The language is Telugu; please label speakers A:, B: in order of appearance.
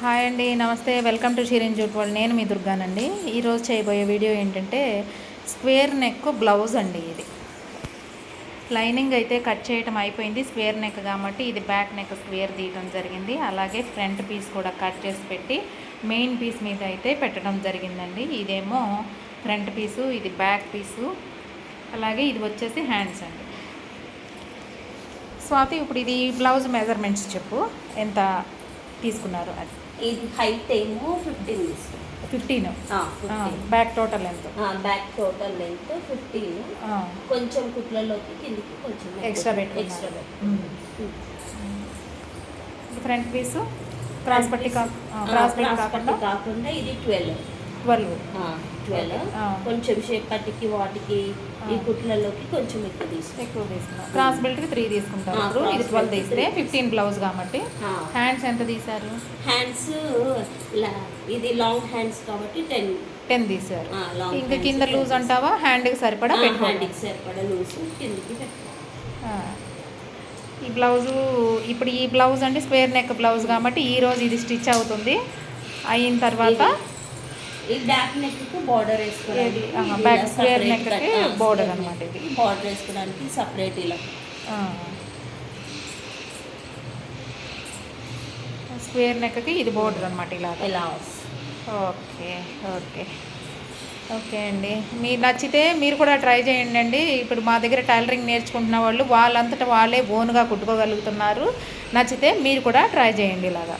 A: హాయ్ అండి, నమస్తే. Welcome to Sheerin jute world. నేను మీ దుర్గానండి. ఈరోజు చేయబోయే వీడియో ఏంటంటే స్క్వేర్ నెక్ బ్లౌజ్ అండి. ఇది లైనింగ్ అయితే కట్ చేయటం అయిపోయింది. స్క్వేర్ నెక్ కాబట్టి ఇది బ్యాక్ నెక్ స్క్వేర్ తీయడం జరిగింది. అలాగే ఫ్రంట్ పీస్ కూడా కట్ చేసి పెట్టి మెయిన్ పీస్ మీద అయితే పెట్టడం జరిగిందండి. ఇదేమో ఫ్రంట్ పీసు, ఇది బ్యాక్ పీసు, అలాగే ఇది వచ్చేసి హ్యాండ్స్ అండి. స్వాతి, ఇప్పుడు ఇది బ్లౌజ్ మెజర్మెంట్స్ చెప్పు, ఎంత తీసుకున్నారు? అది
B: ఇది హైట్ ఏమో 15
A: 15. బ్యాక్ టోటల్ ఎంత?
B: Back total length 15. కొంచెం కుట్లలోకి కిందికి కొంచెం
A: ఎక్స్ట్రా ఫ్రంట్ పీసు క్రాస్ పట్టి కాకుండా
B: ఇది 12 కొంచెం షేప్ పట్టికి వాటికి ఈ కుట్లలోకి కొంచెం ఎక్కువ
A: తీసుకున్నాం. క్రాస్ బెల్ట్కి 3 తీసుకుంటారు. ఇది 12 తీస్తే 15 బ్లౌజ్ కాబట్టి. హ్యాండ్స్ ఎంత తీశారు?
B: హ్యాండ్స్ ఇది లాంగ్ హ్యాండ్స్ కాబట్టి 10
A: తీశారు. ఇంకా కింద లూజ్ అంటావా? హ్యాండ్కి సరిపడా
B: హ్యాండ్కి సరిపడా లూజ్ కిందకి
A: ఈ బ్లౌజు ఇప్పుడు ఈ బ్లౌజ్ అంటే స్క్వేర్ నెక్ బ్లౌజ్ కాబట్టి ఈరోజు ఇది స్టిచ్ అవుతుంది. అయిన తర్వాత
B: ఈ బ్యాక్ నెక్ కు బోర్డర్ వేసుకోవాలి.
A: బ్యాక్ స్క్వేర్ నెక్ కి బోర్డర్ అన్నమాట. ఇది
B: బోర్డర్ వేసుకోవడానికి సపరేట్ ఇలా
A: స్క్వేర్ నెక్ కి ఇది బోర్డర్ అన్నమాట. ఇలా ఓకే ఓకే ఓకే అండి. మీరు నచ్చితే మీరు కూడా ట్రై చేయండి అండి. ఇప్పుడు మా దగ్గర టైలరింగ్ నేర్చుకుంటున్న వాళ్ళు వాళ్ళంతటా వాళ్ళే ఓన్గా కుట్టుకోగలుగుతున్నారు. నచ్చితే మీరు కూడా ట్రై చేయండి ఇలాగా.